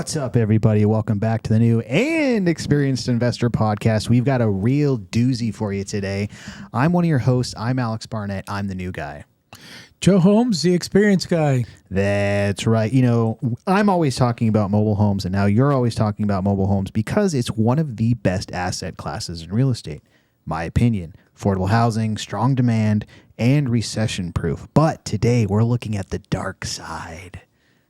What's up, everybody? Welcome back to the new and experienced investor podcast. We've got a real doozy for you today. I'm one of your hosts. I'm Alex Barnett. I'm the new guy. Joe Holmes, the experienced guy. That's right. You know, I'm always talking about mobile homes, and now you're always talking about mobile homes because it's one of the best asset classes in real estate. My opinion. Affordable housing, strong demand, and recession-proof. But today we're looking at the dark side.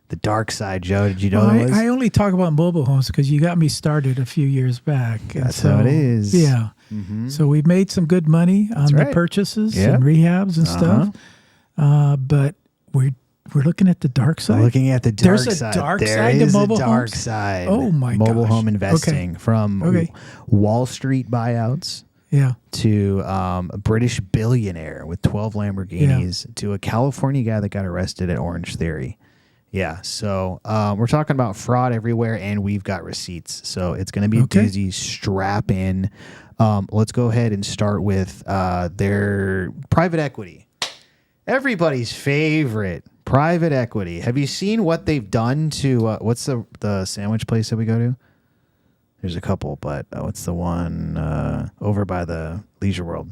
The dark side, Joe. Did you know that was? I only talk about mobile homes because you got me started a few years back. That's how it is. Yeah. Mm-hmm. So we've made some good money on the purchases and rehabs and stuff. But we're looking at the dark side. We're looking at the dark side. There's a dark side to mobile homes? Dark side. Oh, my gosh. Mobile home investing from Wall Street buyouts to a British billionaire with 12 Lamborghinis to a California guy that got arrested at Orange Theory. Yeah, so we're talking about fraud everywhere, and we've got receipts. So it's going to be a doozy. Strap in. Let's go ahead and start with their private equity. Everybody's favorite, private equity. Have you seen what they've done to what's the sandwich place that we go to? There's a couple, but what's the one over by the Leisure World?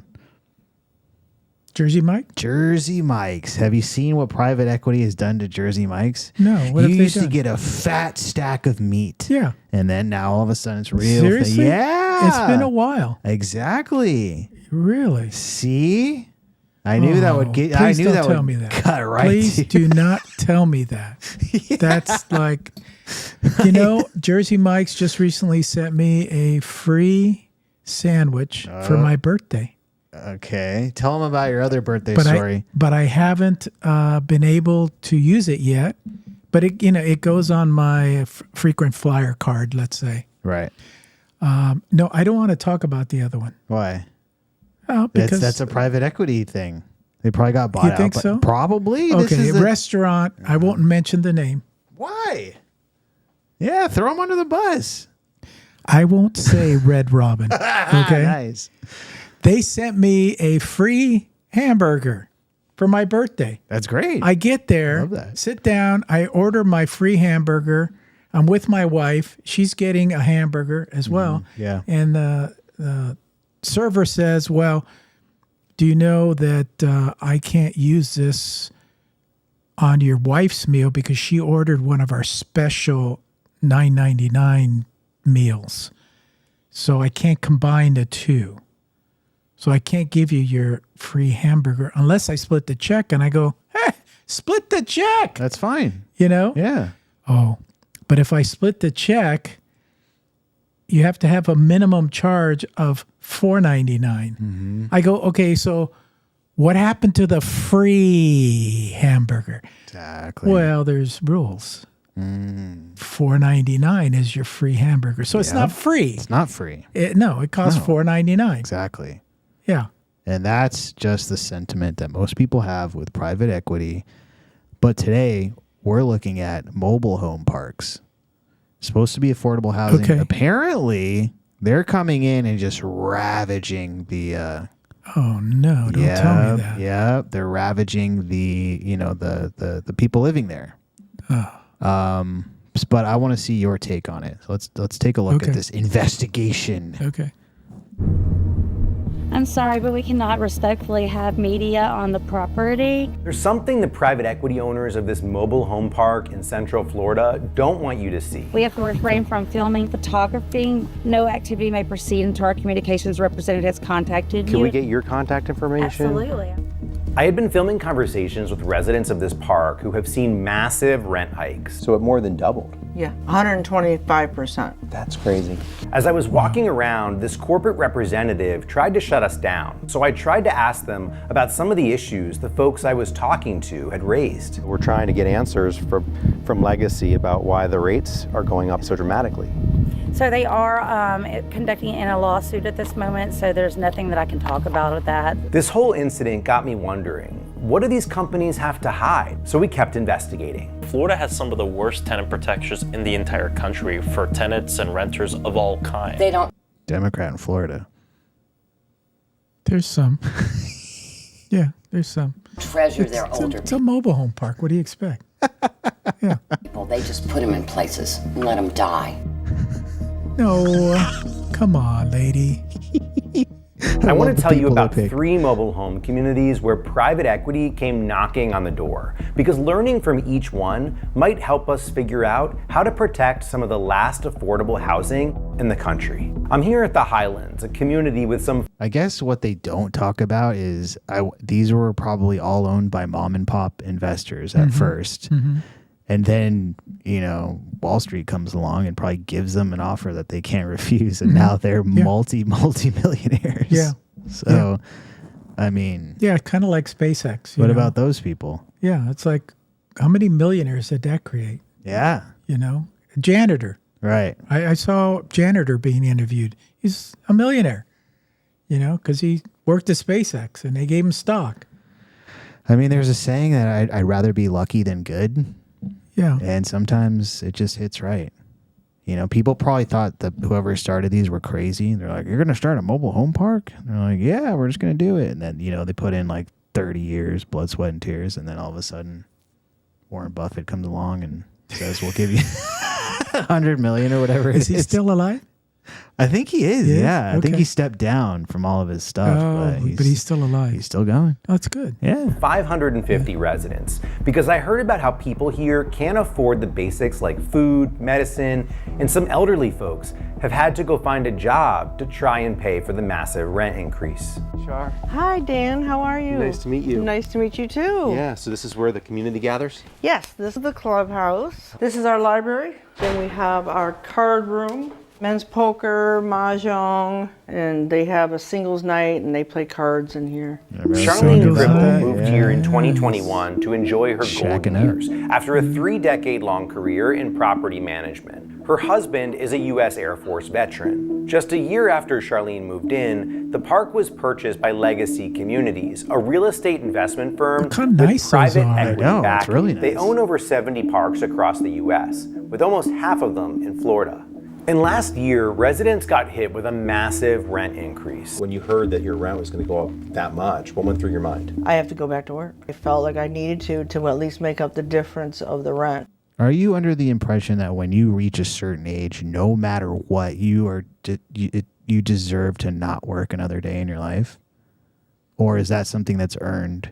Jersey Mike? Jersey Mike's. Have you seen what private equity has done to Jersey Mike's? No. What you used to get a fat stack of meat. Yeah. And then now all of a sudden it's real. Seriously? Yeah. It's been a while. Exactly. Really? See? I knew that would get. I knew that would me that. cut right. Please do not tell me that. That's like, you know, Jersey Mike's just recently sent me a free sandwich for my birthday. Okay. Tell them about your other birthday story. But I haven't been able to use it yet. But it goes on my frequent flyer card, let's say. Right. No, I don't want to talk about the other one. Why? Oh, because that's a private equity thing. They probably got bought out. You think so? Probably. Okay, restaurant. I won't mention the name. Why? Yeah, throw them under the bus. I won't say Red Robin. Okay. Nice. They sent me a free hamburger for my birthday. That's great. I get there, Love that. sit down, I order my free hamburger. I'm with my wife. She's getting a hamburger as well. Yeah. And the server says, well, do you know that I can't use this on your wife's meal because she ordered one of our special $9.99 meals. So I can't combine the two. So I can't give you your free hamburger unless I split the check. And I go, hey, split the check. That's fine. You know? Yeah. Oh, but if I split the check, you have to have a minimum charge of $4.99. Mm-hmm. I go, okay, so what happened to the free hamburger? Exactly. Well, there's rules. $4.99 is your free hamburger. So it's not free. It's not free. It costs $4.99. Exactly. Yeah. And that's just the sentiment that most people have with private equity. But today, we're looking at mobile home parks. Supposed to be affordable housing. Okay. Apparently, they're coming in and just ravaging the... oh, no. Don't tell me that. Yeah. They're ravaging the people living there. Oh. But I want to see your take on it. So let's take a look at this investigation. Okay. I'm sorry, but we cannot respectfully have media on the property. There's something the private equity owners of this mobile home park in Central Florida don't want you to see. We have to refrain from filming, photography. No activity may proceed until our communications representative has contacted you. Can we get your contact information? Absolutely. I had been filming conversations with residents of this park who have seen massive rent hikes. So it more than doubled. Yeah, 125%. That's crazy. As I was walking around, this corporate representative tried to shut us down. So I tried to ask them about some of the issues the folks I was talking to had raised. We're trying to get answers from Legacy about why the rates are going up so dramatically. So they are conducting in a lawsuit at this moment, so there's nothing that I can talk about with that. This whole incident got me wondering, what do these companies have to hide? So we kept investigating. Florida has some of the worst tenant protections in the entire country for tenants and renters of all kinds. They don't. Democrat in Florida. There's some. Yeah, there's some. Treasure their older. It's a mobile home park. What do you expect? People, they just put them in places and let them die. No, come on, lady. I want to tell you about 3 mobile home communities where private equity came knocking on the door, because learning from each one might help us figure out how to protect some of the last affordable housing in the country. I'm here at the Highlands, a community with some... I guess what they don't talk about is these were probably all owned by mom and pop investors at first. And then, Wall Street comes along and probably gives them an offer that they can't refuse. And now they're multi-millionaires. Yeah. So, I mean. Yeah, kind of like SpaceX. What about those people? Yeah, it's like, how many millionaires did that create? Yeah. A janitor. Right. I saw a janitor being interviewed. He's a millionaire, because he worked at SpaceX and they gave him stock. I mean, there's a saying that I'd rather be lucky than good. Yeah. And sometimes it just hits right. People probably thought that whoever started these were crazy. They're like, you're going to start a mobile home park? And they're like, yeah, we're just going to do it. And then, they put in like 30 years, blood, sweat, and tears. And then all of a sudden, Warren Buffett comes along and says, we'll give you $100 million or whatever it is. Is he still alive? I think he is. Yeah. I think Okay. he stepped down from all of his stuff. But he's still alive. He's still going. Oh, that's good. Yeah. 550 residents, because I heard about how people here can't afford the basics like food, medicine, and some elderly folks have had to go find a job to try and pay for the massive rent increase. Sure. Hi, Dan. How are you? Nice to meet you. Nice to meet you, too. Yeah, so this is where the community gathers? Yes, this is the clubhouse. This is our library. Then we have our card room. Men's poker, mahjong, and they have a singles night and they play cards in here. Charlene Gripple moved here in 2021 to enjoy her golden years after a 3-decade-long career in property management. Her husband is a U.S. Air Force veteran. Just a year after Charlene moved in, the park was purchased by Legacy Communities, a real estate investment firm with private equity backing. Really nice. They own over 70 parks across the U.S., with almost half of them in Florida. And last year, residents got hit with a massive rent increase. When you heard that your rent was going to go up that much, what went through your mind? I have to go back to work. I felt like I needed to at least make up the difference of the rent. Are you under the impression that when you reach a certain age, no matter what, you deserve to not work another day in your life? Or is that something that's earned?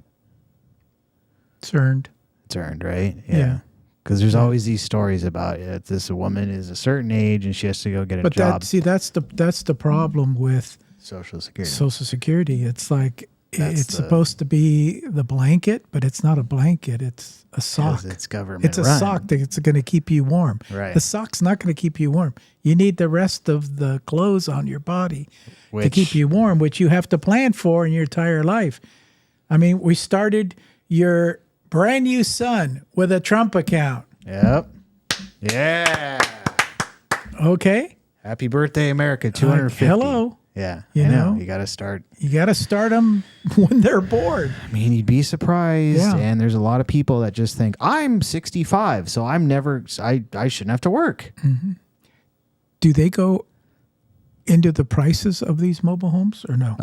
It's earned. It's earned, right? Yeah. Because there's always these stories about this woman is a certain age and she has to go get a job. But that's the problem with Social Security. Social Security. It's like it's supposed to be the blanket, but it's not a blanket. It's a sock. It's government. It's a sock that's going to keep you warm. Right. The sock's not going to keep you warm. You need the rest of the clothes on your body to keep you warm, which you have to plan for in your entire life. I mean, we started your brand new son with a Trump account. Yep. Yeah. Okay. Happy birthday, America. 250. Hello. Yeah. You know, you got to start. You got to start them when they're bored. I mean, you'd be surprised. Yeah. And there's a lot of people that just think, I'm 65, so I shouldn't have to work. Mm-hmm. Do they go into the prices of these mobile homes or no?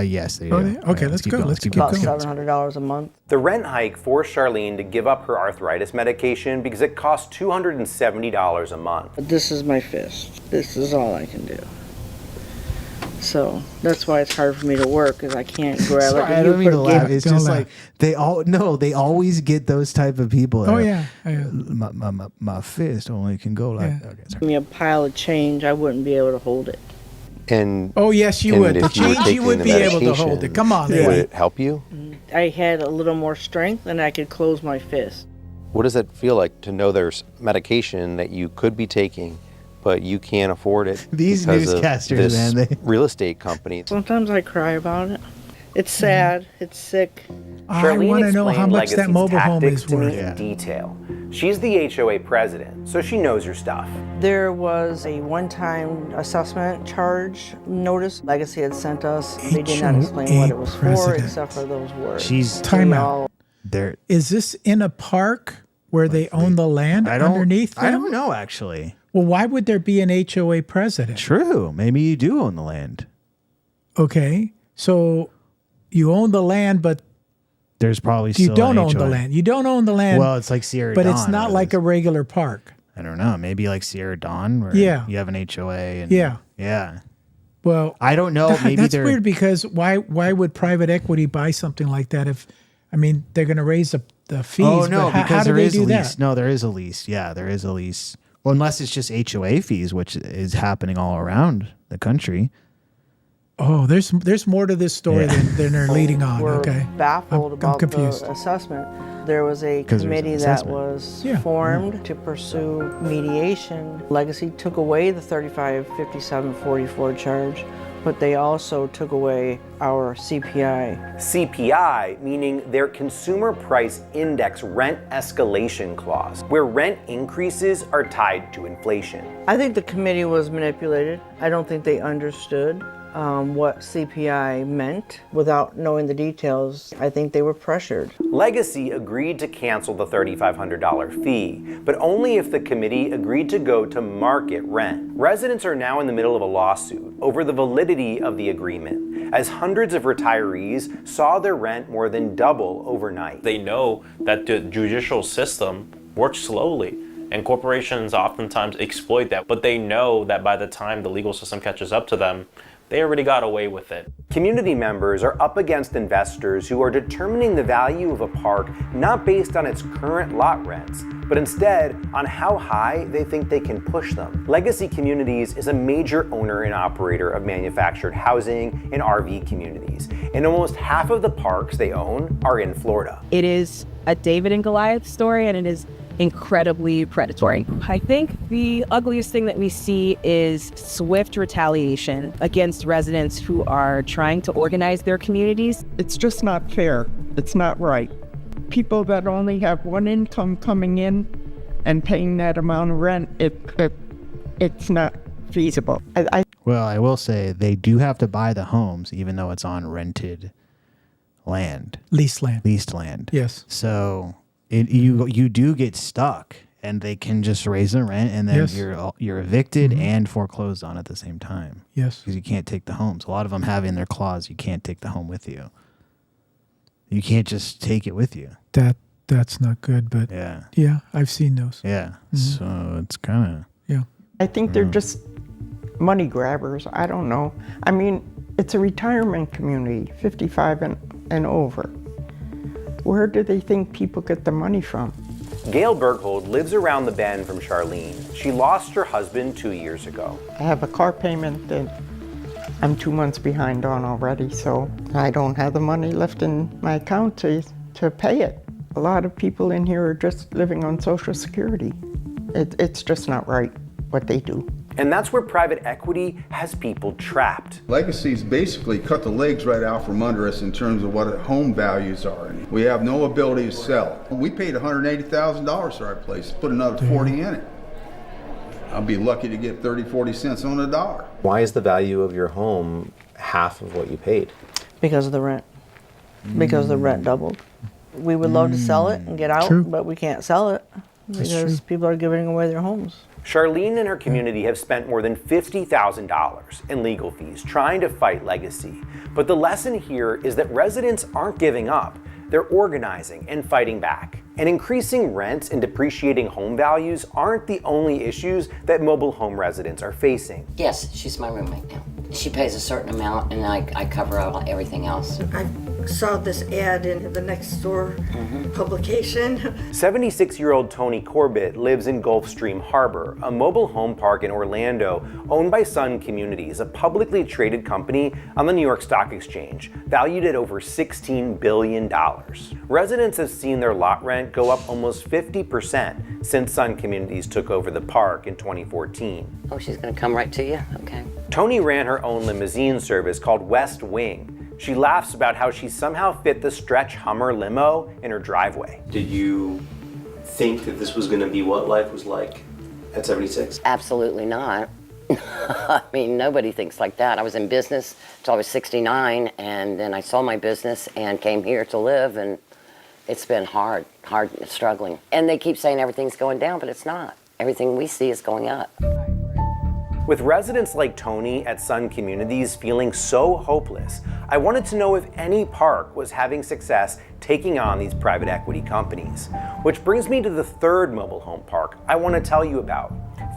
Yes, they do. Okay, let's go. Let's keep About going. $700 a month. The rent hike forced Charlene to give up her arthritis medication because it cost $270 a month. This is my fist. This is all I can do. So that's why it's hard for me to work, because I can't grab it. I don't mean to laugh. It's just like they always get those type of people. Oh yeah. My fist only can go like. Yeah. Okay, Give me a pile of change, I wouldn't be able to hold it. And oh yes, you would. The change you would be able to hold it. Come on, would it help you? I had a little more strength, and I could close my fist. What does it feel like to know there's medication that you could be taking, but you can't afford it? These newscasters, man, real estate company. Sometimes I cry about it. It's sad. It's sick. I want to know how much that mobile home is worth. In detail. She's the HOA president, so she knows her stuff. There was a one-time assessment charge notice Legacy had sent us. They did not explain what it was for, except for those words. She's timeout. Is this in a park where they own the land underneath them? I don't know, actually. Well, why would there be an HOA president? True. Maybe you do own the land. Okay. So you own the land, but There's probably You still don't an own the HOA. land. You don't own the land. Well, it's like Sierra but Dawn. it's not like a regular park. I don't know. Maybe like Sierra Dawn, where Yeah. you have an HOA. And, Yeah. Yeah. Well, I don't know. Maybe that's they're weird because why would private equity buy something like that if, I mean, they're going to raise the fees. Oh no, but how because do there they is a do lease. that? No, there is a lease. Yeah, there is a lease. Well, unless it's just HOA fees, which is happening all around the country. Oh, there's more to this story than they're leading on. We're Okay, baffled I'm about confused. the assessment. There was a 'Cause there's an committee that assessment. was Yeah. formed to pursue mediation. Legacy took away the 355744 charge, but they also took away our CPI. CPI, meaning their Consumer Price Index rent escalation clause, where rent increases are tied to inflation. I think the committee was manipulated. I don't think they understood what CPI meant without knowing the details. I think they were pressured. Legacy agreed to cancel the $3,500 fee, but only if the committee agreed to go to market rent. Residents are now in the middle of a lawsuit over the validity of the agreement, as hundreds of retirees saw their rent more than double overnight. They know that the judicial system works slowly, and corporations oftentimes exploit that, but they know that by the time the legal system catches up to them, they already got away with it. Community members are up against investors who are determining the value of a park not based on its current lot rents, but instead on how high they think they can push them. Legacy Communities is a major owner and operator of manufactured housing and RV communities, and almost half of the parks they own are in Florida. It is a David and Goliath story, and it is incredibly predatory. I think the ugliest thing that we see is swift retaliation against residents who are trying to organize their communities. It's just not fair. It's not right. People that only have one income coming in and paying that amount of rent, it's not feasible. Well, I will say they do have to buy the homes, even though it's on rented land. Leased land. Leased land. Yes. So you do get stuck, and they can just raise the rent, and then Yes. you're evicted and foreclosed on at the same time. Yes. Because you can't take the homes. A lot of them have in their clause you can't take the home with you. You can't just take it with you. That's not good, but yeah, I've seen those. Yeah. So it's kind of I think they're just money grabbers. I don't know. I mean, it's a retirement community, 55 and over. Where do they think people get the money from? Gail Berghold lives around the bend from Charlene. She lost her husband 2 years ago. I have a car payment that I'm 2 months behind on already, so I don't have the money left in my account to pay it. A lot of people in here are just living on Social Security. It's just not right what they do. And that's where private equity has people trapped. Legacy's basically cut the legs right out from under us in terms of what home values are. We have no ability to sell. We paid $180,000 for our place, put another 40 in it. I'll be lucky to get 30, 40 cents on the dollar. Why is the value of your home half of what you paid? Because of the rent. Because the rent doubled. We would love to sell it and get out, but we can't sell it because people are giving away their homes. Charlene and her community have spent more than $50,000 in legal fees trying to fight Legacy. But the lesson here is that residents aren't giving up. They're organizing and fighting back. And increasing rents and depreciating home values aren't the only issues that mobile home residents are facing. Yes, she's my roommate now. She pays a certain amount and I cover out everything else. I saw this ad in the next door publication. 76-year-old Tony Corbett lives in Gulfstream Harbor, a mobile home park in Orlando owned by Sun Communities, a publicly traded company on the New York Stock Exchange, valued at over $16 billion. Residents have seen their lot rent go up almost 50% since Sun Communities took over the park in 2014. Oh, she's gonna come right to you? Okay. Tony ran her own limousine service called West Wing. She laughs about how she somehow fit the stretch Hummer limo in her driveway. Did you think that this was going to be what life was like at 76? Absolutely not. I mean, nobody thinks like that. I was in business till I was 69, and then I sold my business and came here to live, and it's been hard, struggling. And they keep saying everything's going down, but it's not. Everything we see is going up. With residents like Tony at Sun Communities feeling so hopeless, I wanted to know if any park was having success taking on these private equity companies. Which brings me to the third mobile home park I want to tell you about,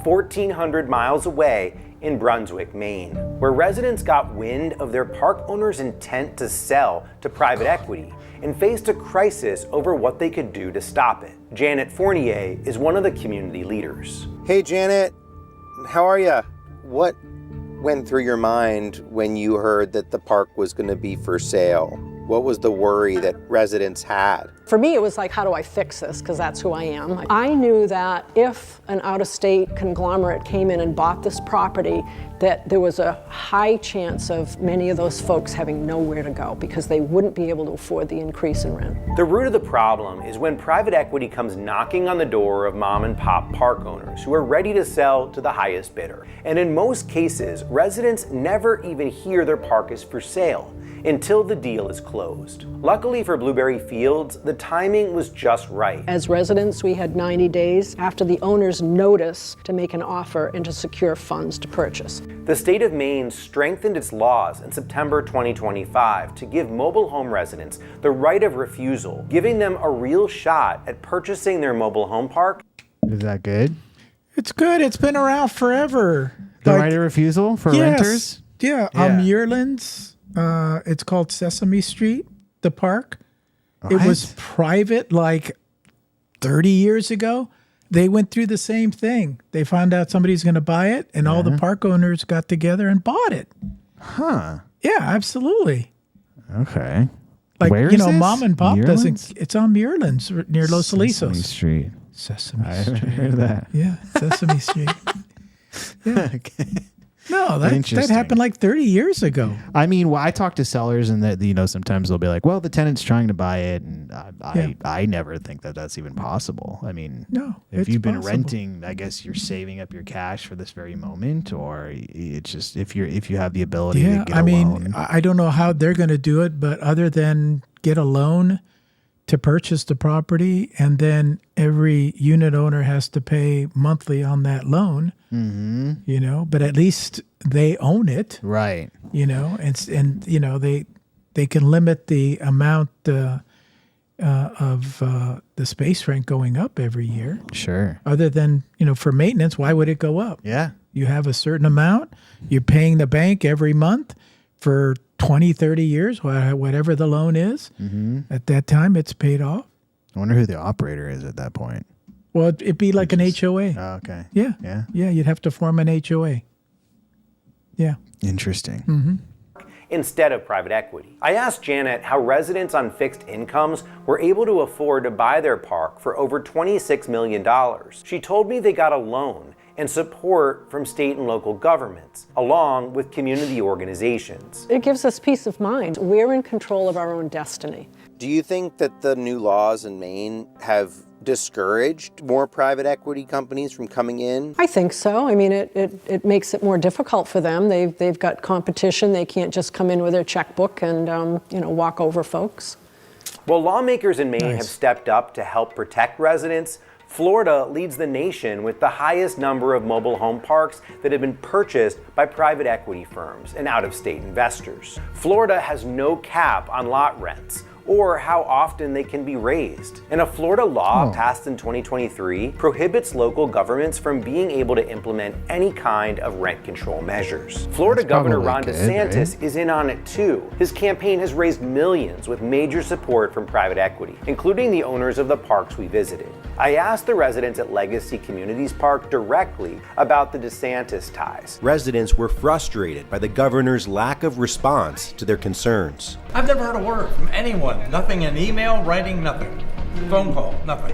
1,400 miles away in Brunswick, Maine, where residents got wind of their park owner's intent to sell to private equity and faced a crisis over what they could do to stop it. Janet Fournier is one of the community leaders. Hey Janet, how are you? What went through your mind when you heard that the park was going to be for sale? What was the worry that residents had? For me, it was like, how do I fix this? Because that's who I am. I knew that if an out-of-state conglomerate came in and bought this property, that there was a high chance of many of those folks having nowhere to go because they wouldn't be able to afford the increase in rent. The root of the problem is when private equity comes knocking on the door of mom and pop park owners who are ready to sell to the highest bidder. And in most cases, residents never even hear their park is for sale until the deal is closed. Luckily for Blueberry Fields, the timing was just right. As residents, we had 90 days after the owner's notice to make an offer and to secure funds to purchase. The state of Maine strengthened its laws in September 2025 to give mobile home residents the right of refusal, giving them a real shot at purchasing their mobile home park. Is that good? It's good. It's been around forever. The right of refusal for renters? Yeah. Muirlands. It's called Sesame Street, the park. What? It was private like 30 years ago. They went through the same thing. They found out somebody's going to buy it, and all the park owners got together and bought it. Huh. Yeah, absolutely. Okay. Like, Where is this? mom and pop Muirlands? doesn't. It's on Muirlands near Los Alisos. Sesame Street. Sesame I Street. heard that. Yeah, Sesame Street. Yeah. Okay. No, that happened like 30 years ago. I mean, well, I talk to sellers, and that sometimes they'll be like, "Well, the tenant's trying to buy it," and I never think that that's even possible. I mean, no, if it's you've been possible. renting, I guess you're saving up your cash for this very moment, or it's just if you have the ability to get a loan. I don't know how they're going to do it, but other than get a loan to purchase the property, and then every unit owner has to pay monthly on that loan. Mm-hmm. But at least they own it, right? And they can limit the amount of the space rent going up every year. Sure. Other than for maintenance, why would it go up? Yeah. You have a certain amount. You're paying the bank every month for 20, 30 years, whatever the loan is. Mm-hmm. At that time, it's paid off. I wonder who the operator is at that point. Well, it'd be like an HOA. Oh, okay. Yeah. Yeah. Yeah, you'd have to form an HOA. Yeah. Interesting. Mm-hmm. Instead of private equity. I asked Janet how residents on fixed incomes were able to afford to buy their park for over $26 million. She told me they got a loan and support from state and local governments, along with community organizations. It gives us peace of mind. We're in control of our own destiny. Do you think that the new laws in Maine have discouraged more private equity companies from coming in? I think so. I mean, it makes it more difficult for them. They've got competition. They can't just come in with their checkbook and walk over folks. While lawmakers in Maine have stepped up to help protect residents, Florida leads the nation with the highest number of mobile home parks that have been purchased by private equity firms and out-of-state investors. Florida has no cap on lot rents or how often they can be raised. And a Florida law passed in 2023 prohibits local governments from being able to implement any kind of rent control measures. Florida Governor Ron DeSantis is in on it too. His campaign has raised millions with major support from private equity, including the owners of the parks we visited. I asked the residents at Legacy Communities Park directly about the DeSantis ties. Residents were frustrated by the governor's lack of response to their concerns. I've never heard a word from anyone. Nothing in email, writing, nothing. Phone call, nothing.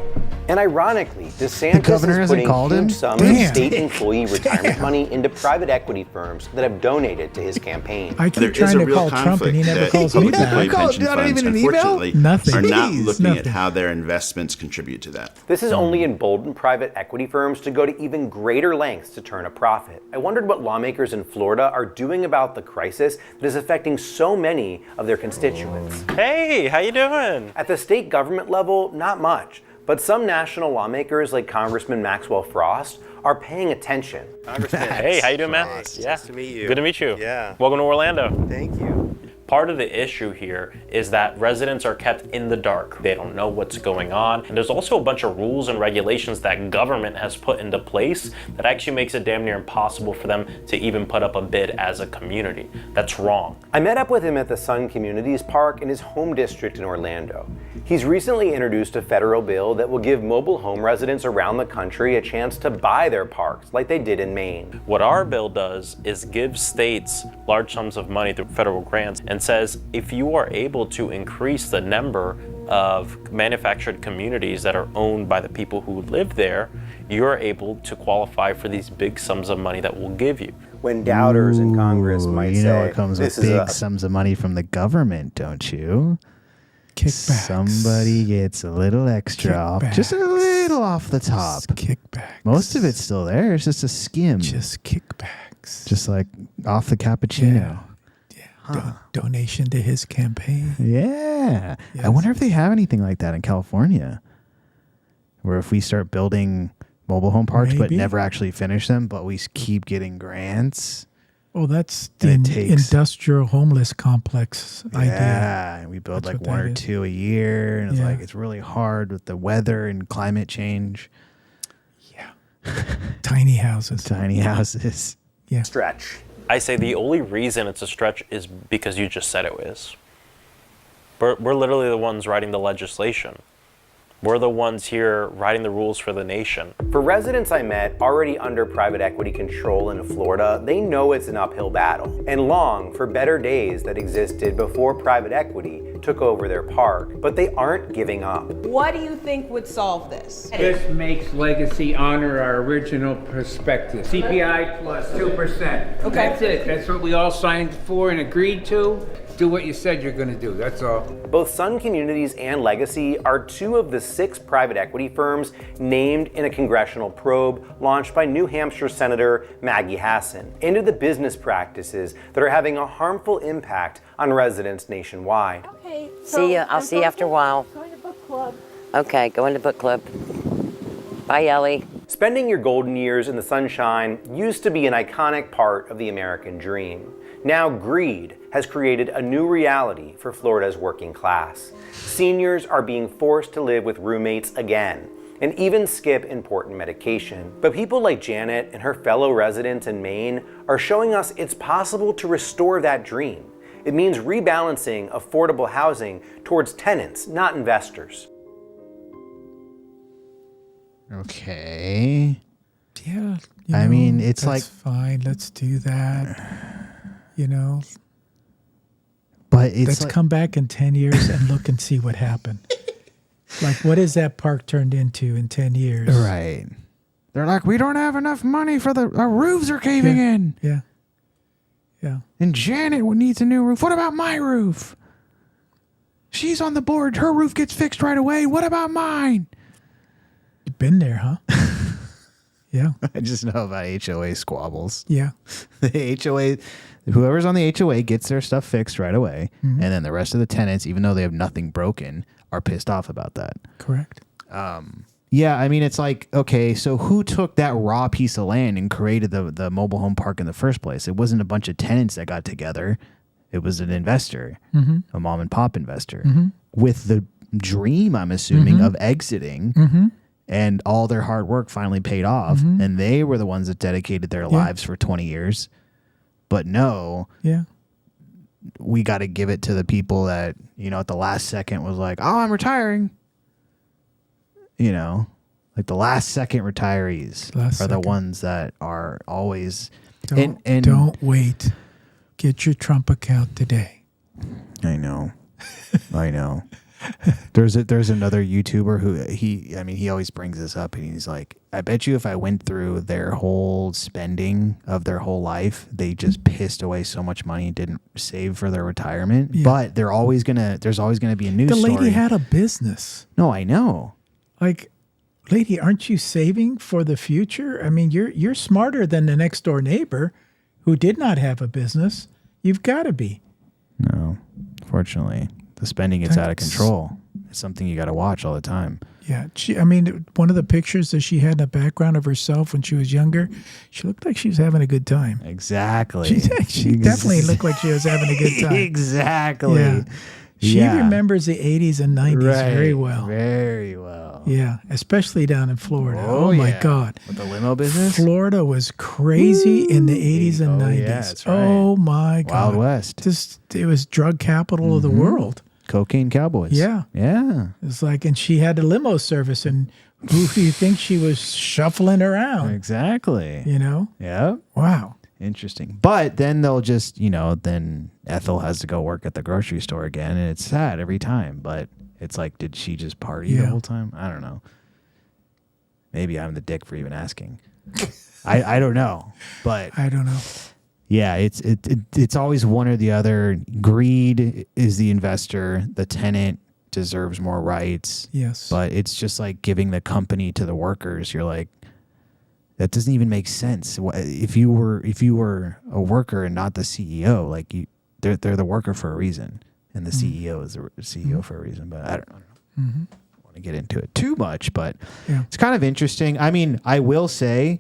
And ironically, DeSantis is putting huge sums of state employee retirement money into private equity firms that have donated to his campaign. I keep trying to call Trump and he never calls me back. Not even an email? Nothing. Are not looking at how their investments contribute to that. This has only emboldened private equity firms to go to even greater lengths to turn a profit. I wondered what lawmakers in Florida are doing about the crisis that is affecting so many of their constituents. Hey, how you doing? At the state government level, not much. But some national lawmakers like Congressman Maxwell Frost are paying attention. Hey, how you doing, Matt? Nice to meet you. Good to meet you. Yeah. Welcome to Orlando. Thank you. Part of the issue here is that residents are kept in the dark. They don't know what's going on. And there's also a bunch of rules and regulations that government has put into place that actually makes it damn near impossible for them to even put up a bid as a community. That's wrong. I met up with him at the Sun Communities Park in his home district in Orlando. He's recently introduced a federal bill that will give mobile home residents around the country a chance to buy their parks like they did in Maine. What our bill does is give states large sums of money through federal grants and says if you are able to increase the number of manufactured communities that are owned by the people who live there, you're able to qualify for these big sums of money that we'll give you. When doubters in Congress might you say, know it comes with big sums of money from the government, don't you? Kickbacks. Somebody gets a little extra off, just a little off the top. Kickbacks. Most of it's still there. It's just a skim. Just kickbacks. Just like off the cappuccino. Donation to his campaign. Yeah. Yes. I wonder if they have anything like that in California, where if we start building mobile home parks but never actually finish them, but we keep getting grants. Oh, that's the industrial homeless complex idea. Yeah, and we build like one or two a year, and it's like it's really hard with the weather and climate change. Yeah. Tiny houses. Tiny houses. Yeah. Stretch. I say the only reason it's a stretch is because you just said it is. We're literally the ones writing the legislation. We're the ones here writing the rules for the nation. For residents I met already under private equity control in Florida, they know it's an uphill battle and long for better days that existed before private equity took over their park, but they aren't giving up. What do you think would solve this? This makes Legacy honor our original prospectus. CPI plus 2%. Okay. That's it. That's what we all signed for and agreed to. Do what you said you're going to do. That's all. Both Sun Communities and Legacy are two of the 6 private equity firms named in a congressional probe launched by New Hampshire Senator Maggie Hassan into the business practices that are having a harmful impact on residents nationwide. Okay. See ya. I'll see you after a while. Going to book club. Okay, going to book club. Bye, Ellie. Spending your golden years in the sunshine used to be an iconic part of the American dream. Now greed has created a new reality for Florida's working class. Seniors are being forced to live with roommates again, and even skip important medication. But people like Janet and her fellow residents in Maine are showing us it's possible to restore that dream. It means rebalancing affordable housing towards tenants, not investors. Okay. Yeah. I mean, it's like fine. Let's do that. But it's let's come back in 10 years and look and see what happened. Like, what is that park turned into in 10 years? Right. They're like, we don't have enough money for our roofs are caving in. Yeah. Yeah. And Janet needs a new roof. What about my roof? She's on the board. Her roof gets fixed right away. What about mine? You've been there, huh? Yeah. I just know about HOA squabbles. Yeah. The HOA, whoever's on the HOA gets their stuff fixed right away. Mhm. And then the rest of the tenants, even though they have nothing broken, are pissed off about that. Correct. Yeah, I mean, it's like, okay, so who took that raw piece of land and created the mobile home park in the first place? It wasn't a bunch of tenants that got together. It was an investor, a mom and pop investor, with the dream, I'm assuming, of exiting. And all their hard work finally paid off. And they were the ones that dedicated their lives for 20 years. But no, we got to give it to the people that, at the last second was like, oh, I'm retiring. Like the last second retirees are the ones that are always. Don't wait. Get your Trump account today. I know. I know. There's another YouTuber who he always brings this up, and he's like, I bet you if I went through their whole spending of their whole life, they just pissed away so much money and didn't save for their retirement. Yeah. But there's always gonna be a news story. The lady had a business. No, I know. Like, lady, aren't you saving for the future? I mean, you're smarter than the next door neighbor who did not have a business. You've got to be. No, fortunately. The spending gets out of control. It's something you got to watch all the time. Yeah. One of the pictures that she had in the background of herself when she was younger, she looked like she was having a good time. Exactly. She definitely looked like she was having a good time. Exactly. Yeah. She remembers the 80s and 90s very well. Very well. Yeah, especially down in Florida. Oh my God. With the limo business? Florida was crazy in the 80s and 90s. Yeah, that's right. Oh my God. Wild West. It was drug capital of the world. Cocaine cowboys. Yeah. Yeah. It's like, and she had a limo service, and who do you think she was shuffling around? Exactly. Yeah. Wow. Interesting. But then they'll just, then Ethel has to go work at the grocery store again, and it's sad every time. But it's like, did she just party the whole time? I don't know. Maybe I'm the dick for even asking. I don't know. But I don't know. Yeah, it's always one or the other. Greed is the investor. The tenant deserves more rights. Yes. But it's just like giving the company to the workers. You're like, that doesn't even make sense. If you were a worker and not the CEO, like they're the worker for a reason, and the CEO is the CEO for a reason. But I don't know. Mm-hmm. I don't want to get into it too much, but it's kind of interesting. I mean, I will say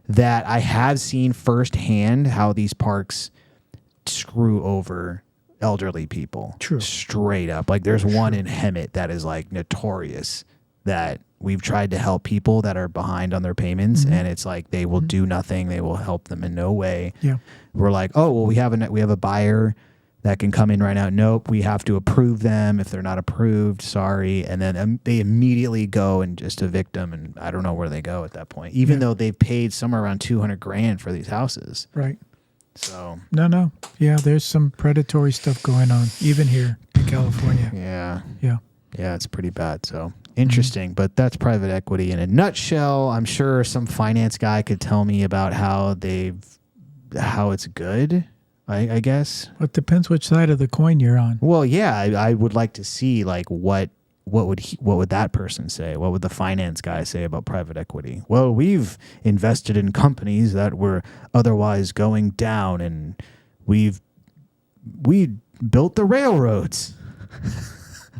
that I have seen firsthand how these parks screw over elderly people. True. Straight up. Like there's one in Hemet that is like notorious that we've tried to help people that are behind on their payments, and it's like they will do nothing. They will help them in no way. Yeah. We're like, oh, well, we have a buyer that can come in right now. Nope, we have to approve them. If they're not approved, sorry. And then they immediately go and just evict them, and I don't know where they go at that point, even though they've paid somewhere around $200,000 for these houses. Right. So. No. Yeah, there's some predatory stuff going on, even here in California. Yeah. Yeah. Yeah, it's pretty bad. So interesting, but that's private equity in a nutshell. I'm sure some finance guy could tell me about how it's good. I guess. Well, it depends which side of the coin you're on. Well, yeah, I would like to see like what would that person say? What would the finance guy say about private equity? Well, we've invested in companies that were otherwise going down, and we built the railroads.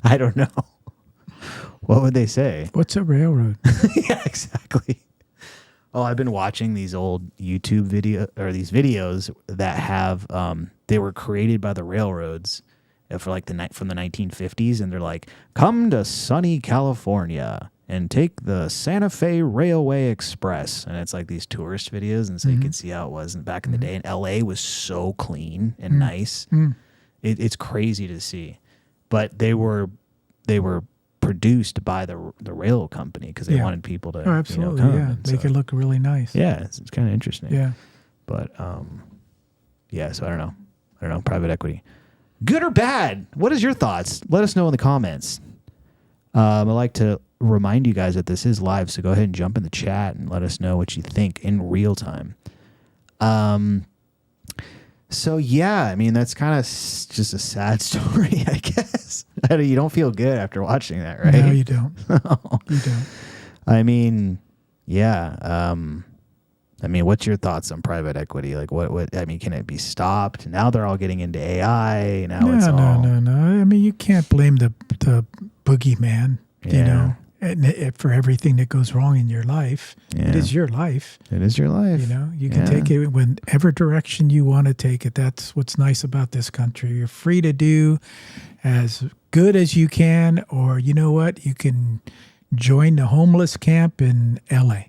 I don't know. What would they say? What's a railroad? Yeah, exactly. Oh, I've been watching these old YouTube these videos that have they were created by the railroads for like from the 1950s, and they're like, come to sunny California and take the Santa Fe Railway Express, and it's like these tourist videos, and so you can see how it was back in the day. And LA was so clean and nice. It's crazy to see, but they were produced by the rail company because they wanted people to absolutely come make it look really nice. Yeah, it's kind of interesting. Yeah, but so I don't know private equity, good or bad. What is your thoughts? Let us know in the comments. I'd like to remind you guys that this is live, so go ahead and jump in the chat and let us know what you think in real time. So yeah, I mean, that's kind of just a sad story, I guess. You don't feel good after watching that, right? No, you don't. You don't. I mean, yeah. I mean, what's your thoughts on private equity? Like, I mean, can it be stopped? Now they're all getting into AI. Now it's all... No. I mean, you can't blame the boogeyman, you know, for everything that goes wrong in your life. Yeah. It is your life. It is your life. You know, you can take it whenever direction you want to take it. That's what's nice about this country. You're free to do as good as you can, or you know what? You can join the homeless camp in LA.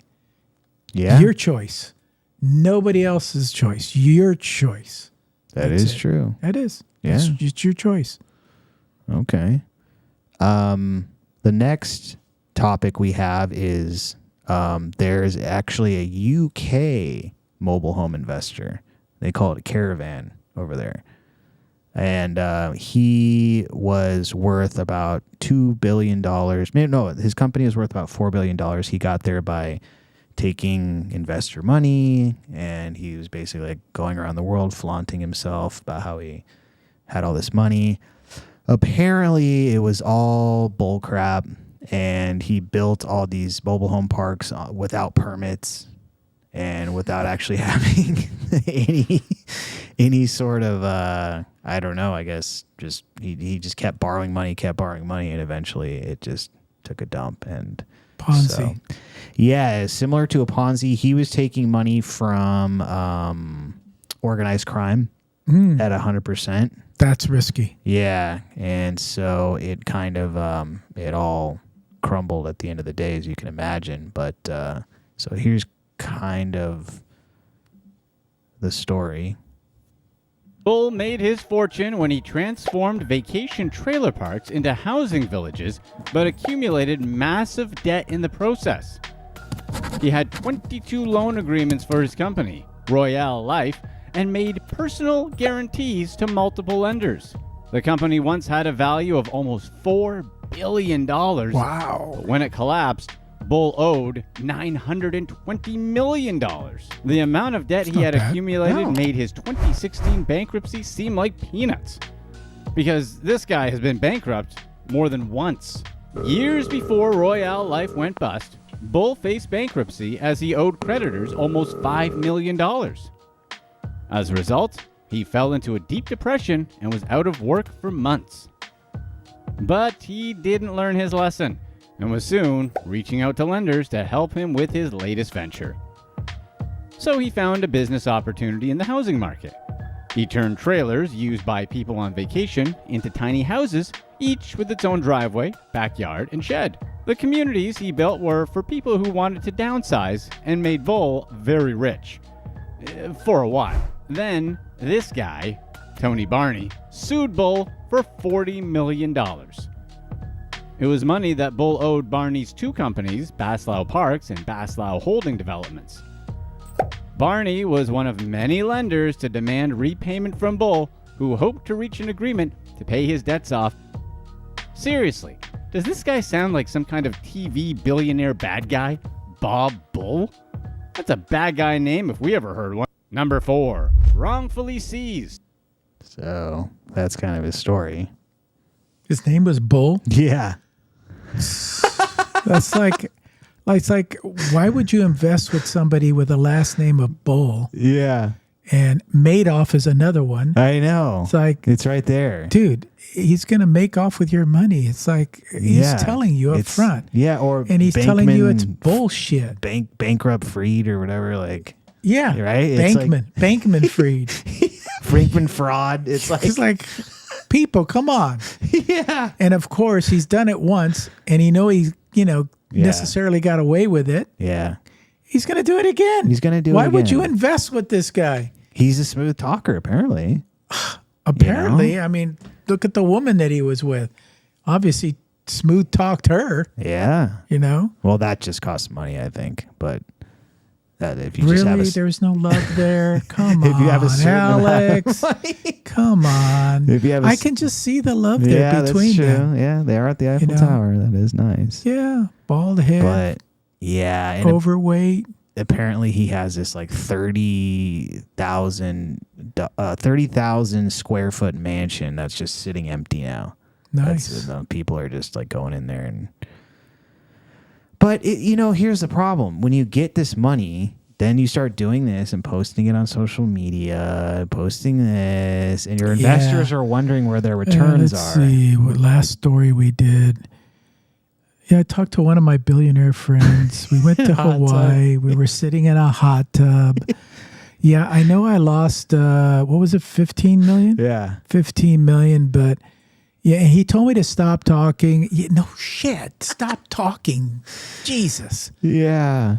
Yeah. Your choice. Nobody else's choice. Your choice. That is true. That is. Yeah. It's your choice. Okay. The next topic we have is there's actually a UK mobile home investor. They call it a caravan over there. And he was worth about $2 billion. No, his company was worth about $4 billion. He got there by taking investor money, and he was basically like going around the world flaunting himself about how he had all this money. Apparently, it was all bull crap, and he built all these mobile home parks without permits and without actually having any sort of I don't know. I guess just he just kept borrowing money, and eventually it just took a dump. And Ponzi. So, yeah, similar to a Ponzi. He was taking money from organized crime at 100%. That's risky. Yeah, and so it kind of it all crumbled at the end of the day, as you can imagine. But so here's kind of the story. Bull made his fortune when he transformed vacation trailer parks into housing villages, but accumulated massive debt in the process. He had 22 loan agreements for his company, RoyaleLife, and made personal guarantees to multiple lenders. The company once had a value of almost $4 billion. Wow. But when it collapsed, Bull owed $920 million. The amount of debt he had accumulated made his 2016 bankruptcy seem like peanuts. Because this guy has been bankrupt more than once. Years before RoyaleLife went bust, Bull faced bankruptcy as he owed creditors almost $5 million. As a result, he fell into a deep depression and was out of work for months. But he didn't learn his lesson and was soon reaching out to lenders to help him with his latest venture. So he found a business opportunity in the housing market. He turned trailers used by people on vacation into tiny houses, each with its own driveway, backyard, and shed. The communities he built were for people who wanted to downsize and made Bull very rich. For a while. Then, this guy, Tony Barney, sued Bull for $40 million. It was money that Bull owed Barney's two companies, Baslow Parks and Baslow Holding Developments. Barney was one of many lenders to demand repayment from Bull, who hoped to reach an agreement to pay his debts off. Seriously, does this guy sound like some kind of TV billionaire bad guy? Bob Bull? That's a bad guy name if we ever heard one. Number 4, wrongfully seized. So that's kind of his story. His name was Bull? Yeah. That's like, it's like, why would you invest with somebody with a last name of Bull? Yeah. And Madoff is another one. I know. It's like, it's right there. Dude, he's going to make off with your money. It's like, he's telling you up front. Yeah, or and he's telling you it's bullshit. Bankrupt Freed or whatever, like. Yeah. Right? Bankman Freed. Brinkman fraud. It's like people, come on. Yeah. And of course, he's done it once and he necessarily got away with it. Yeah. He's going to do it again. He's going to do it Why again. would you invest with this guy? He's a smooth talker, apparently. Apparently. I mean, look at the woman that he was with. Obviously, smooth talked her. Yeah. You know? Well, that just costs money, I think. But that if you really, just have there's no love there. Come if on, you have a certain Alex. Come on. If you have I can just see the love there between them. Yeah, they are at the Eiffel Tower. That is nice. Yeah, bald head. But yeah, and overweight. Apparently, he has this like 30,000 square foot mansion that's just sitting empty now. Nice. People are just like going in there and. But, here's the problem. When you get this money, then you start doing this and posting it on social media, posting this, and your investors are wondering where their returns let's see. What last story we did. Yeah, I talked to one of my billionaire friends. We went to Hawaii. We were sitting in a hot tub. Yeah, I know I lost, what was it, 15 million? Yeah. 15 million, but... Yeah, and he told me to stop talking. Yeah, no shit. Stop talking. Jesus. Yeah.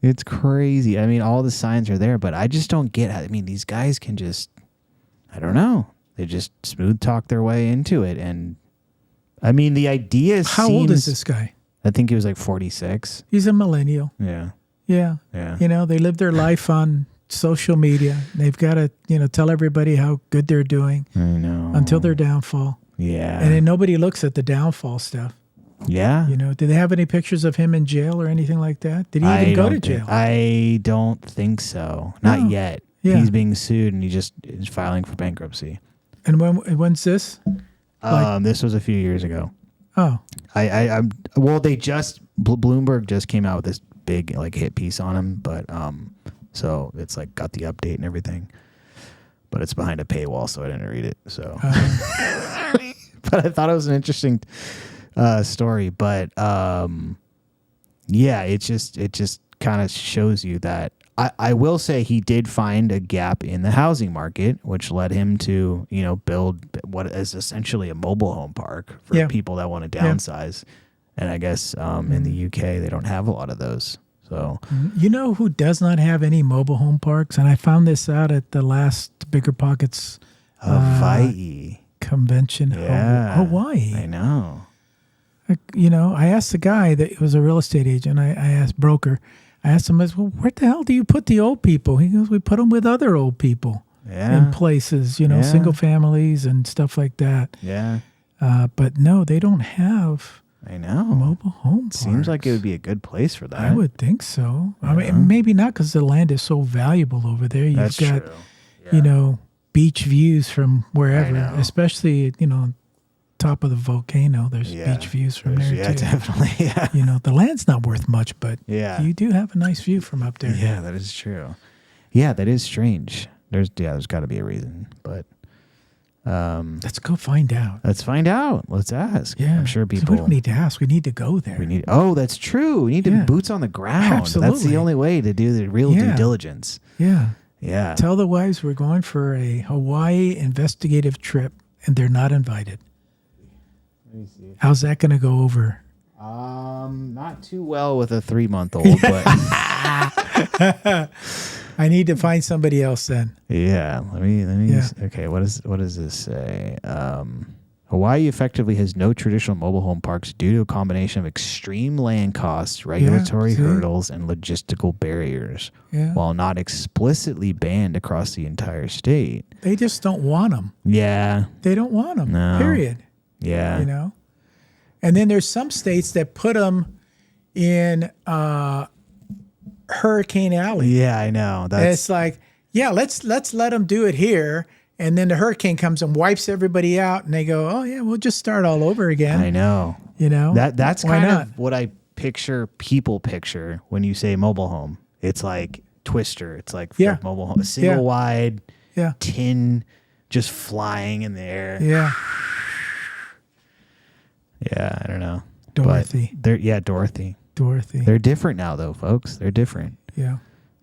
It's crazy. I mean, all the signs are there, but I just don't get how, these guys can just, I don't know. They just smooth talk their way into it. And the idea is. How old is this guy? I think he was like 46. He's a millennial. Yeah. Yeah. Yeah. They live their life on social media. They've got to, tell everybody how good they're doing. I know. Until their downfall. Yeah. And then nobody looks at the downfall stuff. Yeah. Did they have any pictures of him in jail or anything like that? Did he even go to jail? I don't think so. Not yet. Yeah. He's being sued and he just is filing for bankruptcy. And when's this? This was a few years ago. Oh. Bloomberg just came out with this big hit piece on him, but so it's got the update and everything. But it's behind a paywall, so I didn't read it. So, but I thought it was an interesting story, but yeah, it just kind of shows you that. I will say he did find a gap in the housing market, which led him to, build what is essentially a mobile home park for people that want to downsize. And I guess in the UK, they don't have a lot of those. So, you know who does not have any mobile home parks? And I found this out at the last Bigger Pockets Hawaii convention. Hawaii. I know. I asked the guy that was a real estate agent. I asked broker. I asked him, well, where the hell do you put the old people? He goes, we put them with other old people in places, single families and stuff like that. Yeah. But no, they don't have mobile home parks. Seems like it would be a good place for that. I would think so. I mean, maybe not because the land is so valuable over there. You've got, beach views from wherever, especially, top of the volcano. There's beach views from there too. Yeah, definitely. Yeah. The land's not worth much, but you do have a nice view from up there. Yeah, that is true. Yeah, that is strange. There's got to be a reason, but let's go find out. Let's find out. Let's ask. Yeah, I'm sure people. We don't need to ask. We need to go there. That's true. We need to be boots on the ground. Absolutely. That's the only way to do the real due diligence. Yeah. Yeah. Tell the wives we're going for a Hawaii investigative trip, and they're not invited. Let me see. How's that going to go over? Not too well with a 3-month-old, but I need to find somebody else then. Yeah, let me. Okay, what does this say? Hawaii effectively has no traditional mobile home parks due to a combination of extreme land costs, regulatory hurdles, and logistical barriers. Yeah. While not explicitly banned across the entire state, they just don't want them. Yeah, they don't want them. No. Period. Yeah, and then there's some states that put them in Hurricane Alley. Yeah, I know. And it's like, let's let them do it here, and then the hurricane comes and wipes everybody out, and they go, oh yeah, we'll just start all over again. I know. That's Why kind not? of what I people picture when you say mobile home. It's like Twister. It's like mobile home, single wide, tin, just flying in the air. Yeah. Yeah, I don't know. Dorothy. Dorothy. Dorothy. They're different now, though, folks. They're different. Yeah.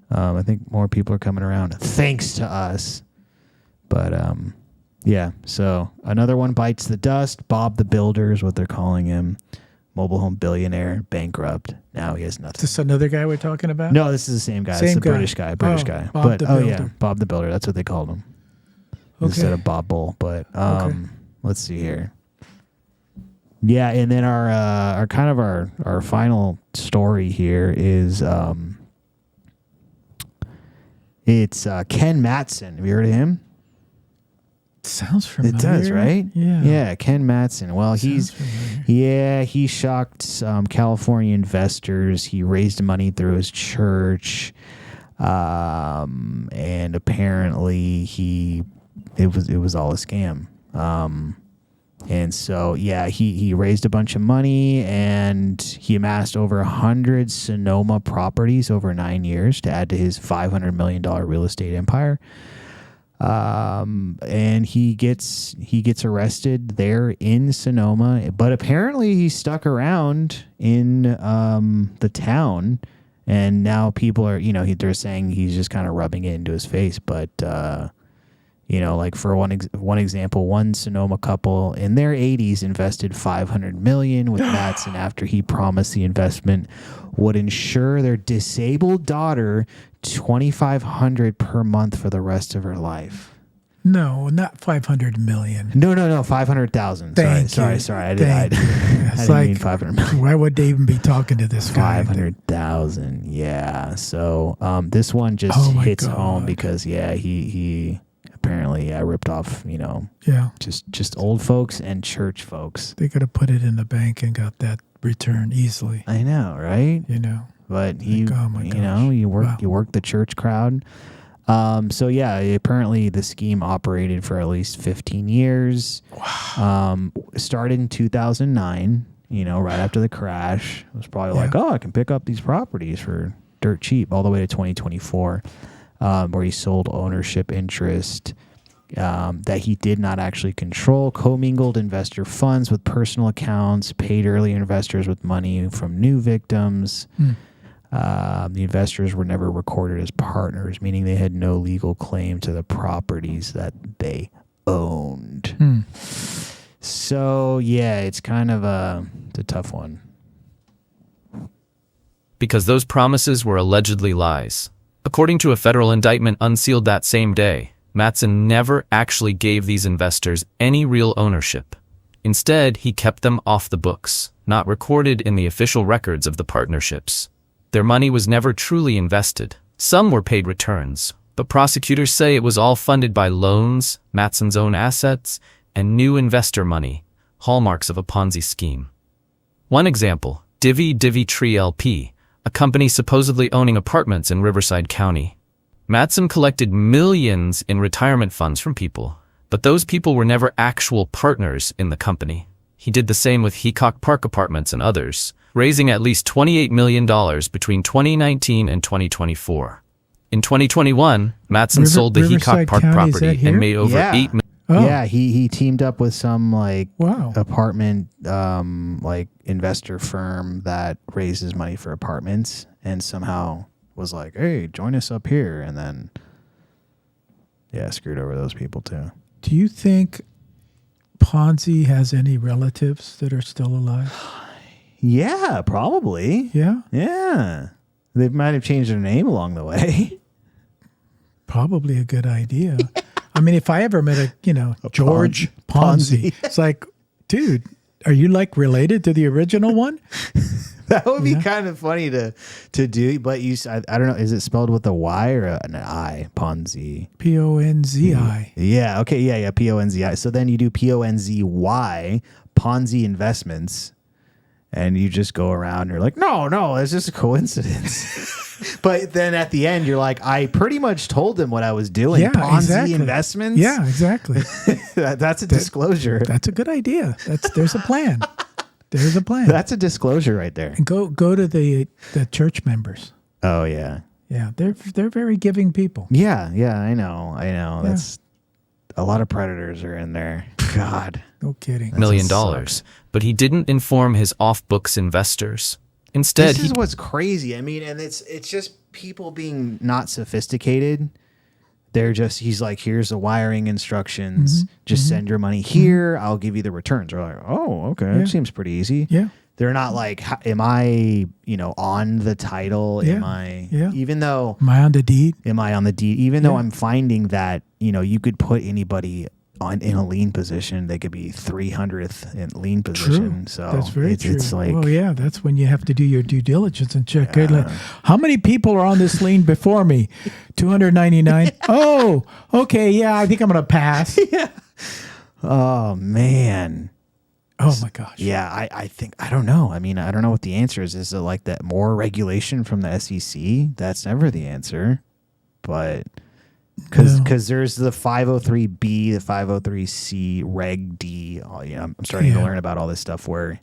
I think more people are coming around thanks to us. But so another one bites the dust. Bob the Builder is what they're calling him. Mobile home billionaire, bankrupt. Now he has nothing. Is this another guy we're talking about? No, this is the same guy. It's the British guy. British guy. Bob the Builder. Bob the Builder. That's what they called him instead of Bob Bull. But let's see here. Yeah, and then our kind of our final story here is it's Ken Mattson. Have you heard of him? Sounds familiar. It does, right? Yeah. Yeah, Ken Mattson. Well, he shocked California investors. He raised money through his church, and apparently it was all a scam. And so, he raised a bunch of money, and he amassed over 100 Sonoma properties over 9 years to add to his $500 million real estate empire. And he gets arrested there in Sonoma, but apparently he stuck around in the town, and now people are, they're saying he's just kind of rubbing it into his face, but like for one example, one Sonoma couple in their 80s invested $500 million with Mattson after he promised the investment would ensure their disabled daughter $2,500 per month for the rest of her life. No, not 500 million. No, 500,000. Sorry. I didn't mean 500 million. Why would they even be talking to this guy? 500,000. Yeah. So this one just hits home because he apparently ripped off, just old folks and church folks. They could have put it in the bank and got that return easily. I know, right? But he, you work the church crowd. Apparently the scheme operated for at least 15 years. Wow. Started in 2009, right after the crash. It was probably like, I can pick up these properties for dirt cheap, all the way to 2024. Where he sold ownership interest that he did not actually control, commingled investor funds with personal accounts, paid early investors with money from new victims. The investors were never recorded as partners, meaning they had no legal claim to the properties that they owned. So, yeah, it's kind of it's a tough one. Because those promises were allegedly lies. According to a federal indictment unsealed that same day, Mattson never actually gave these investors any real ownership. Instead, he kept them off the books, not recorded in the official records of the partnerships. Their money was never truly invested. Some were paid returns, but prosecutors say it was all funded by loans, Mattson's own assets, and new investor money, hallmarks of a Ponzi scheme. One example, Divvy Tree LP, a company supposedly owning apartments in Riverside County. Mattson collected millions in retirement funds from people, but those people were never actual partners in the company. He did the same with Heacock Park Apartments and others, raising at least $28 million between 2019 and 2024. In 2021, Mattson sold the Heacock Park property and made over $8 million. Yeah, he teamed up with some apartment investor firm that raises money for apartments, and somehow was like, hey, join us up here, and then screwed over those people too. Do you think Ponzi has any relatives that are still alive? Yeah, probably. Yeah. They might have changed their name along the way. Probably a good idea. I mean, if I ever met a George Ponzi, it's like, dude, are you like related to the original one? That would be kind of funny to do, but I don't know, is it spelled with a Y or an I? Ponzi. Ponzi. Yeah, okay, yeah, Ponzi. So then you do Ponzy, Ponzi Investments, and you just go around and you're like, no, it's just a coincidence. But then at the end, you're like, I pretty much told them what I was doing. Yeah, Ponzi exactly. Investments? Yeah, exactly. That's a disclosure. That's a good idea. There's a plan. There's a plan. That's a disclosure right there. And go to the church members. Oh, yeah. Yeah, they're very giving people. Yeah, I know. That's a lot of predators are in there. God. No kidding. $1 million, but he didn't inform his off-books investors. Instead, this is what's crazy. I mean, and it's just people being not sophisticated. He's like, here's the wiring instructions. Just send your money here. I'll give you the returns. They're like, oh, okay. It seems pretty easy. Yeah. They're not like, am I, on the title? Yeah. Am I, even though, am I on the deed? Am I on the deed? Even though I'm finding that, you could put anybody in a lien position, they could be 300th in lien position. True. So that's very true. It's like, well, yeah, that's when you have to do your due diligence and check. Like, how many people are on this lien before me? 299. Oh, okay. Yeah, I think I'm going to pass. Yeah. Oh, man. Oh, my gosh. Yeah, I think, I don't know. I mean, I don't know what the answer is. Is it like that more regulation from the SEC? That's never the answer. But because there's the 503B, the 503C, Reg D. I'm starting to learn about all this stuff where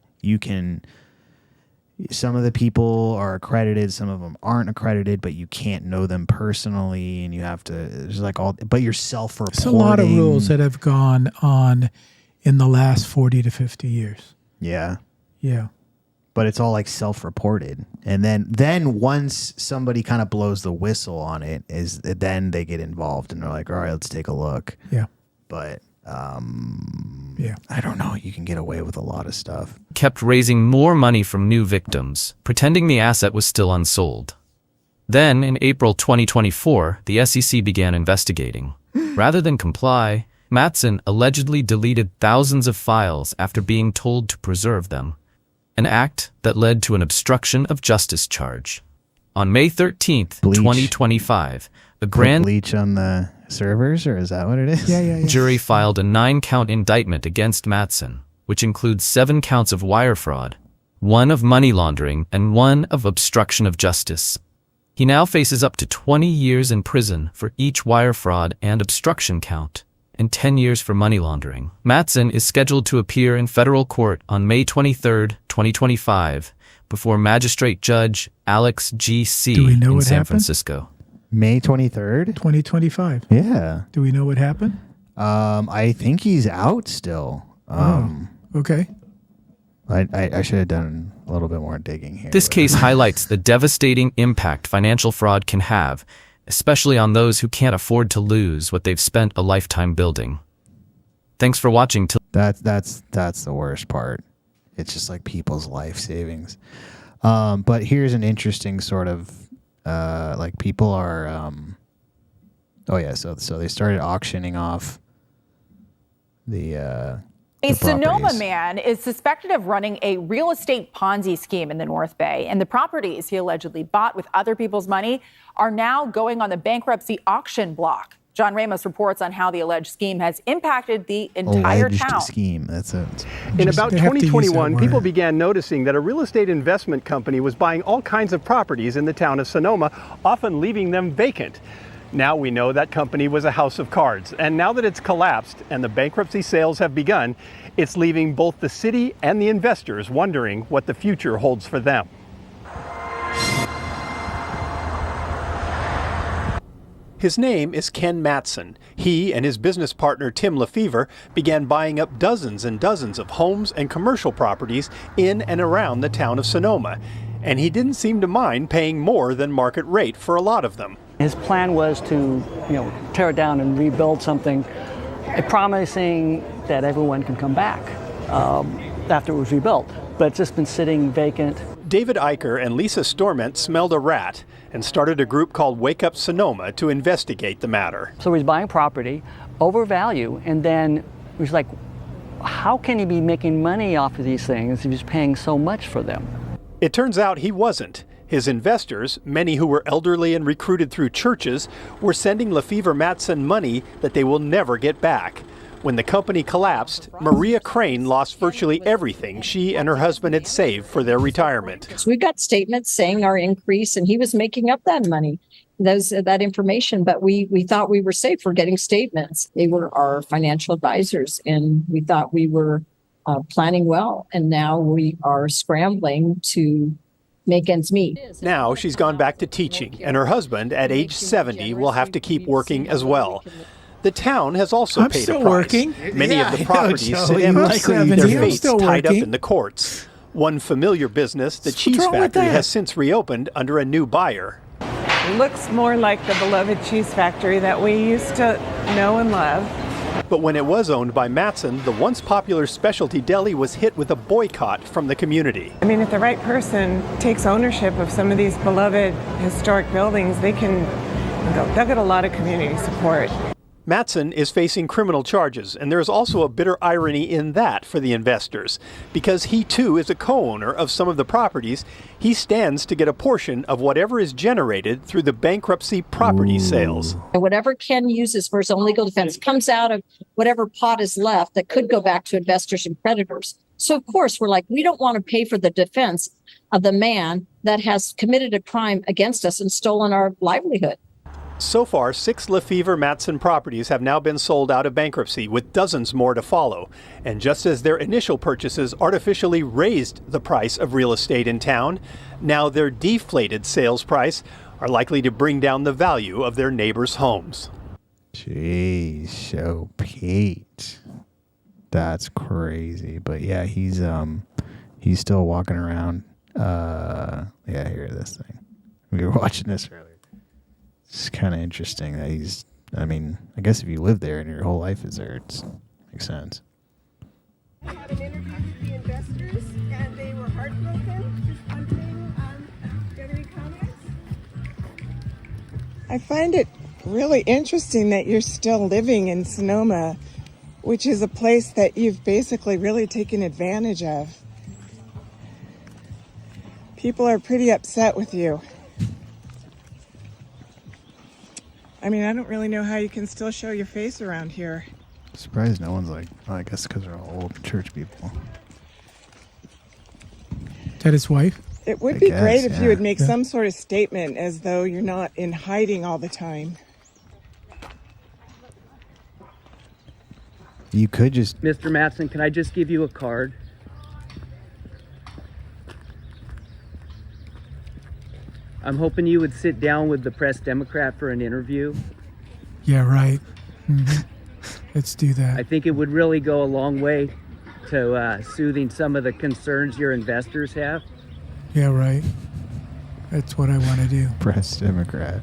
some of the people are accredited, some of them aren't accredited, but you can't know them personally, and you have to, there's like but you're self-reporting. There's a lot of rules that have gone on in the last 40 to 50 years. Yeah. Yeah. But it's all like self-reported. And then once somebody kind of blows the whistle on it, then they get involved and they're like, all right, let's take a look. Yeah. But I don't know. You can get away with a lot of stuff. Kept raising more money from new victims, pretending the asset was still unsold. Then, in April 2024, the SEC began investigating. Rather than comply, Mattson allegedly deleted thousands of files after being told to preserve them. An act that led to an obstruction of justice charge. On May 13th, 2025, a grand bleach on the servers, or is that what it is? Yeah. Jury filed a 9-count indictment against Mattson, which includes 7 counts of wire fraud, 1 of money laundering, and 1 of obstruction of justice. He now faces up to 20 years in prison for each wire fraud and obstruction count, and 10 years for money laundering. Mattson is scheduled to appear in federal court on May 23, 2025, before Magistrate Judge Alex G.C. in San Francisco. May 23rd? 2025. Yeah. Do we know what happened? I think he's out still. Okay. I should have done a little bit more digging here. This case highlights the devastating impact financial fraud can have, especially on those who can't afford to lose what they've spent a lifetime building. Thanks for watching. That's the worst part. It's just like people's life savings. But here's an interesting sort of like people are. So they started auctioning off the. A Sonoma man is suspected of running a real estate Ponzi scheme in the North Bay, and the properties he allegedly bought with other people's money are now going on the bankruptcy auction block. John Ramos reports on how the alleged scheme has impacted the entire town. Scheme. That's it. In about 2021, people began noticing that a real estate investment company was buying all kinds of properties in the town of Sonoma, often leaving them vacant. Now we know that company was a house of cards, and now that it's collapsed and the bankruptcy sales have begun, it's leaving both the city and the investors wondering what the future holds for them. His name is Ken Mattson. He and his business partner Tim Lefevre began buying up dozens and dozens of homes and commercial properties in and around the town of Sonoma, and he didn't seem to mind paying more than market rate for a lot of them. His plan was to, tear it down and rebuild something, promising that everyone can come back after it was rebuilt. But it's just been sitting vacant. David Eicher and Lisa Storment smelled a rat and started a group called Wake Up Sonoma to investigate the matter. So he's buying property over value, and then he's like, how can he be making money off of these things if he's paying so much for them? It turns out he wasn't. His investors, many who were elderly and recruited through churches, were sending Lefevre Mattson money that they will never get back. When the company collapsed, Maria Crane lost virtually everything she and her husband had saved for their retirement. So we got statements saying our increase, and he was making up that money, that information, but we thought we were safe for getting statements. They were our financial advisors, and we thought we were planning well, and now we are scrambling to make ends meet. Now she's gone back to teaching, and her husband, at age 70, will have to keep working as well. The town has also paid a price. Working. Many of the properties sit empty, their fates tied up in the courts. One familiar business, the cheese factory, has since reopened under a new buyer. It looks more like the beloved cheese factory that we used to know and love. But when it was owned by Mattson, the once popular specialty deli was hit with a boycott from the community. I mean, if the right person takes ownership of some of these beloved historic buildings, they'll get a lot of community support. Mattson is facing criminal charges, and there is also a bitter irony in that for the investors. Because he too is a co-owner of some of the properties, he stands to get a portion of whatever is generated through the bankruptcy property sales. Whatever Ken uses for his own legal defense comes out of whatever pot is left that could go back to investors and creditors. So of course we're like, we don't want to pay for the defense of the man that has committed a crime against us and stolen our livelihood. So far, 6 Lefevre Mattson properties have now been sold out of bankruptcy, with dozens more to follow. And just as their initial purchases artificially raised the price of real estate in town, now their deflated sales price are likely to bring down the value of their neighbors' homes. Jeez, so Pete. That's crazy. But yeah, he's still walking around. Here, this thing. We were watching this earlier. It's kind of interesting that I guess if you live there and your whole life is there, it makes sense. I had an interview with the investors, and they were heartbroken. Just wondering, do you have any comments? I find it really interesting that you're still living in Sonoma, which is a place that you've basically really taken advantage of. People are pretty upset with you. I mean, I don't really know how you can still show your face around here. Surprised no one's like, I guess because they're all old church people. Is that his wife? It would be great if you would make some sort of statement as though you're not in hiding all the time. You could just... Mr. Mattson, can I just give you a card? I'm hoping you would sit down with the Press Democrat for an interview. Yeah, right. Mm-hmm. Let's do that. I think it would really go a long way to soothing some of the concerns your investors have. Yeah, right. That's what I want to do. Press Democrat.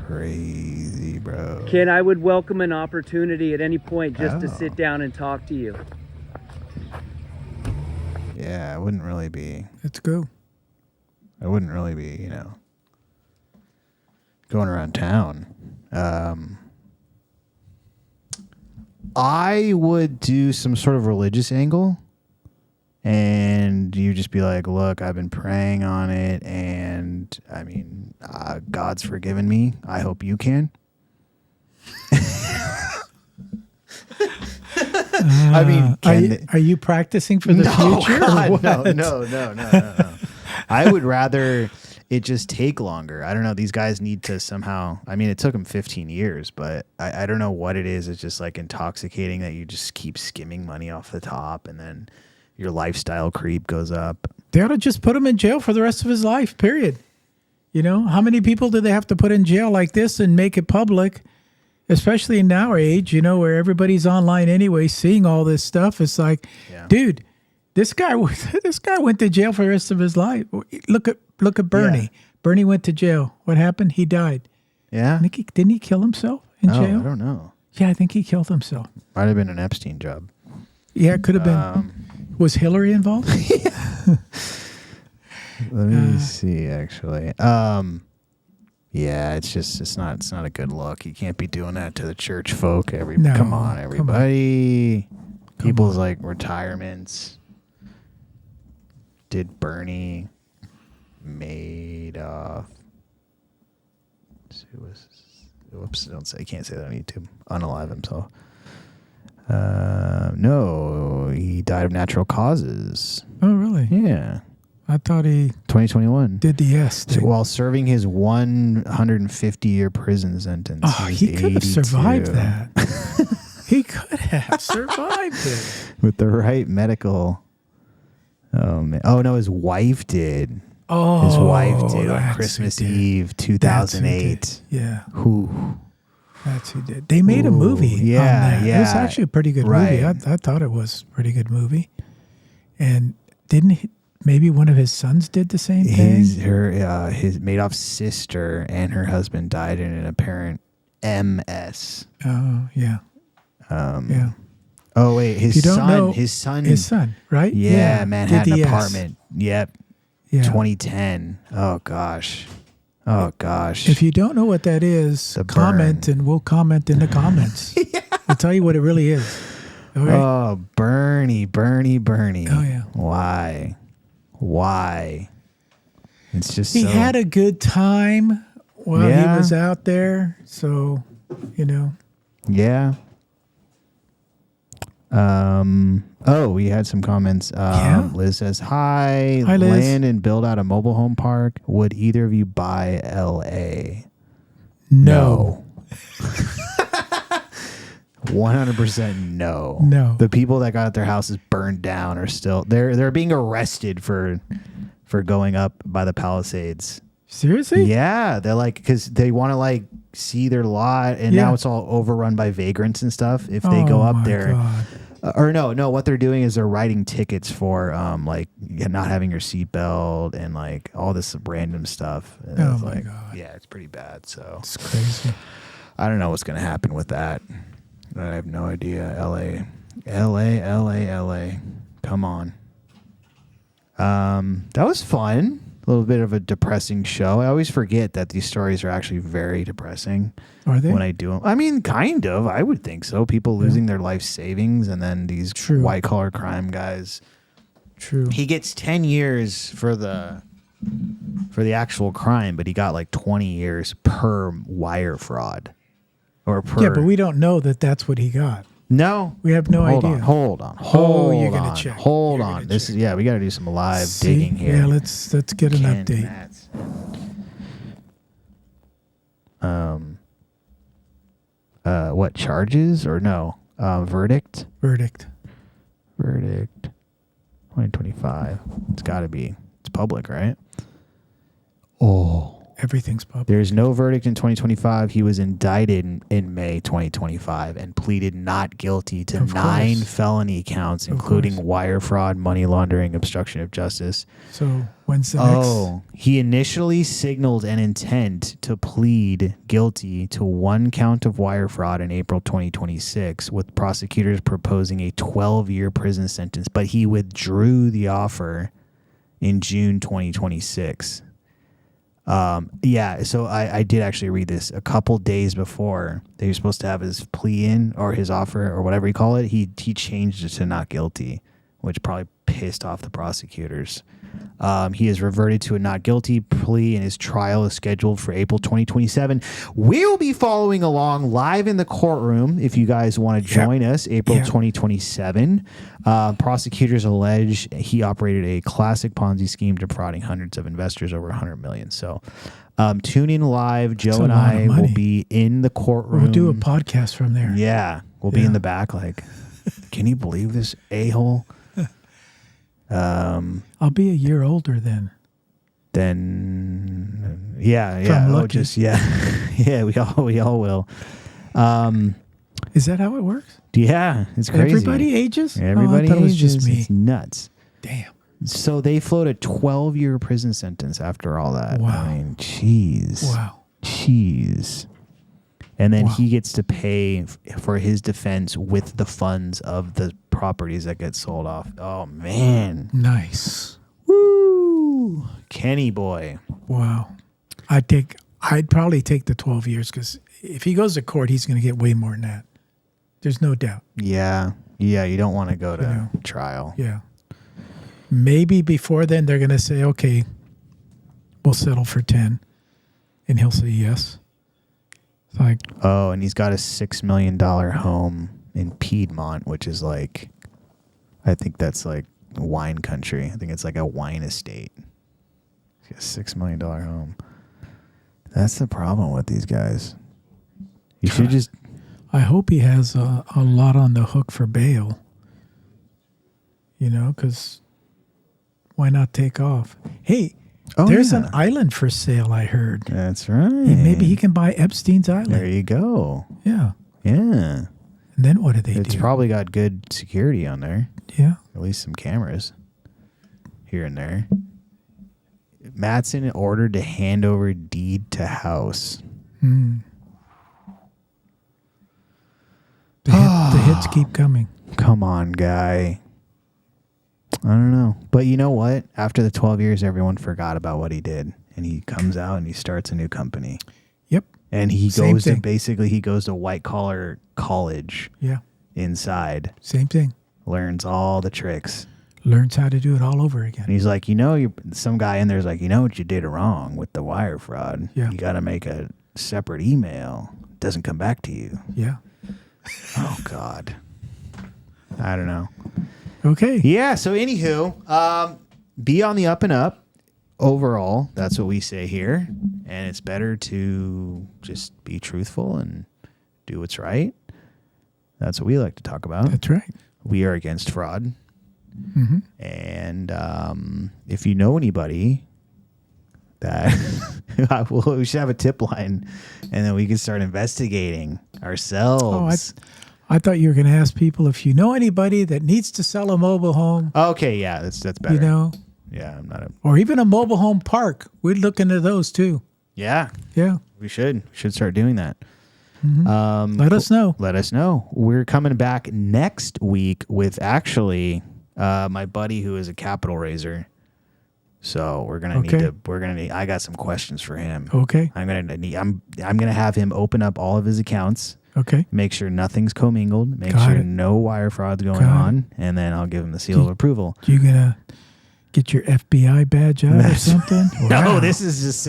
Crazy, bro. Ken, I would welcome an opportunity at any point just to sit down and talk to you. Yeah, I wouldn't really be. Let's go. I wouldn't really be, going around town. I would do some sort of religious angle, and you just be like, look, I've been praying on it, and I mean, God's forgiven me. I hope you can. I mean, are you practicing for the future? God, or what? No. I would rather it just take longer. I don't know. These guys need to somehow. I mean, it took them 15 years, but I don't know what it is. It's just like intoxicating that you just keep skimming money off the top, and then your lifestyle creep goes up. They ought to just put him in jail for the rest of his life, period. How many people do they have to put in jail like this and make it public? Especially in our age, where everybody's online anyway, seeing all this stuff. It's like, dude, this guy went to jail for the rest of his life. Look at Bernie. Yeah. Bernie went to jail. What happened? He died. Yeah. Didn't he kill himself in jail? I don't know. Yeah, I think he killed himself. Might have been an Epstein job. Yeah, it could have been. Was Hillary involved? Let me see, actually. Yeah, it's not a good look. You can't be doing that to the church folk. Come on, everybody. People's like retirements. Did Bernie Madoff? Whoops! Can't say that on YouTube. Unalive himself. No, he died of natural causes. Oh, really? Yeah. I thought he 2021 did the S thing. While serving his 150-year prison sentence. Oh, he could have survived that. He could have survived it with the right medical. Oh man! Oh no, his wife did. Oh, his wife did on Christmas Eve, 2008. Yeah. Who? That's who did. They made a movie. Yeah, on that. yeah. It was actually a pretty good movie. I thought it was a pretty good movie. And maybe one of his sons did the same thing? His Madoff's sister and her husband died in an apparent MS. Oh, yeah. Yeah. Oh wait, his son, right? Yeah, Manhattan apartment. Yep. Yeah. 2010. Oh gosh. If you don't know what that is, comment and we'll comment in the comments. I'll tell you what it really is. Okay? Oh, Bernie. Oh yeah. Why? It's just he had a good time while he was out there, so Yeah. We had some comments. Liz says, Hi, Liz. Land and build out a mobile home park. Would either of you buy LA? No. 100% no. No. The people that got their houses burned down are still they're being arrested for going up by the Palisades. Seriously? Yeah, they're like, because they want to see their lot, and now it's all overrun by vagrants and stuff. If they go up there, no, what they're doing is they're writing tickets for not having your seatbelt and all this random stuff. And oh my God! Yeah, it's pretty bad. So it's crazy. I don't know what's gonna happen with that. I have no idea. LA. Come on. That was fun. A little bit of a depressing show. I always forget that these stories are actually very depressing. Are they? When I do them. I mean, kind of. I would think so. People losing their life savings, and then these white-collar crime guys. True. He gets 10 years for the actual crime, but he got 20 years per wire fraud. Or per... Yeah, but we don't know that that's what he got. No. We have no idea. Hold on. You're going to check. Hold on. This is, we got to do some live digging here. Yeah, let's get an update. What, charges or no? Verdict? Verdict. 2025. It's got to be. It's public, right? Oh. Everything's public. There's no verdict in 2025. He was indicted in May 2025 and pleaded not guilty to 9 felony counts, including wire fraud, money laundering, obstruction of justice. So when's the next? He initially signaled an intent to plead guilty to 1 count of wire fraud in April 2026, with prosecutors proposing a 12-year prison sentence, but he withdrew the offer in June 2026. So I did actually read this a couple days before they were supposed to have his plea in, or his offer, or whatever you call it. He changed it to not guilty, which probably pissed off the prosecutors. He has reverted to a not guilty plea, and his trial is scheduled for April 2027. We'll be following along live in the courtroom if you guys want to join us, April 2027. Prosecutors allege he operated a classic Ponzi scheme, defrauding hundreds of investors over $100 million. So tune in live. Joe and I will be in the courtroom. We'll do a podcast from there. Yeah. We'll be in the back like, can you believe this a-hole? I'll be a year older then. Yeah. We all will. Is that how it works? Yeah, it's crazy. Everybody ages? Everybody I thought ages. it was just me. It's nuts. Damn. So they float a 12-year prison sentence after all that. Wow. I mean, jeez. Wow. Jeez. And then he gets to pay for his defense with the funds of the properties that get sold off. Oh, man. Nice. Woo. Kenny boy. Wow. I'd probably take the 12 years, because if he goes to court, he's going to get way more than that. There's no doubt. Yeah. Yeah, you don't want to go to trial. Yeah. Maybe before then they're going to say, okay, we'll settle for 10. And he'll say yes. It's like, and he's got a $6 million home in Piedmont, which is like, I think that's like wine country. I think it's like a wine estate. He's got a $6 million home. That's the problem with these guys. You should just... I hope he has a lot on the hook for bail. You know, because why not take off? Hey, there's an island for sale, I heard. That's right. Maybe he can buy Epstein's Island. There you go. Yeah. Yeah. And then what do they do? It's probably got good security on there. Yeah. At least some cameras here and there. Mattson ordered to hand over deed to house. The hits keep coming. Come on, guy. I don't know. But you know what? After the 12 years, everyone forgot about what he did. And he comes out and he starts a new company. Yep. And he goes to white collar college. Yeah. Inside. Same thing. Learns all the tricks. Learns how to do it all over again. And he's like, some guy in there's like, you know what you did wrong with the wire fraud? Yeah. You got to make a separate email. It doesn't come back to you. Yeah. Oh, God. I don't know. Okay. Yeah. So, anywho, be on the up and up. Overall, that's what we say here. And it's better to just be truthful and do what's right. That's what we like to talk about. That's right. We are against fraud. Mm-hmm. And if you know anybody that we should have a tip line, and then we can start investigating ourselves. I thought you were going to ask people if you know anybody that needs to sell a mobile home. Okay, yeah, that's better. You know, yeah, I'm not or even a mobile home park. We'd look into those too. Yeah, yeah, we should start doing that. Mm-hmm. Let us know. Let us know. We're coming back next week with actually my buddy who is a capital raiser. So we're gonna need. I got some questions for him. Okay. I'm gonna have him open up all of his accounts. Okay. Make sure nothing's commingled. Make sure no wire fraud's going on, and then I'll give him the seal of approval. You gonna get your FBI badge out or something? No, this is just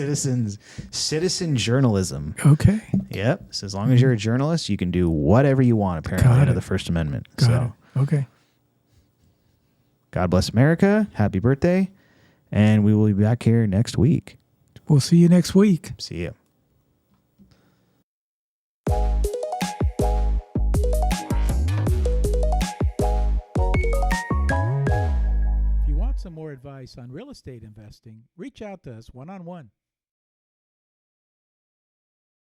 citizen journalism. Okay. Yep. So as long as you're a journalist, you can do whatever you want. Apparently, under the First Amendment. Got it. Okay. God bless America. Happy birthday. And we will be back here next week. We'll see you next week. See you. If you want some more advice on real estate investing, reach out to us one-on-one.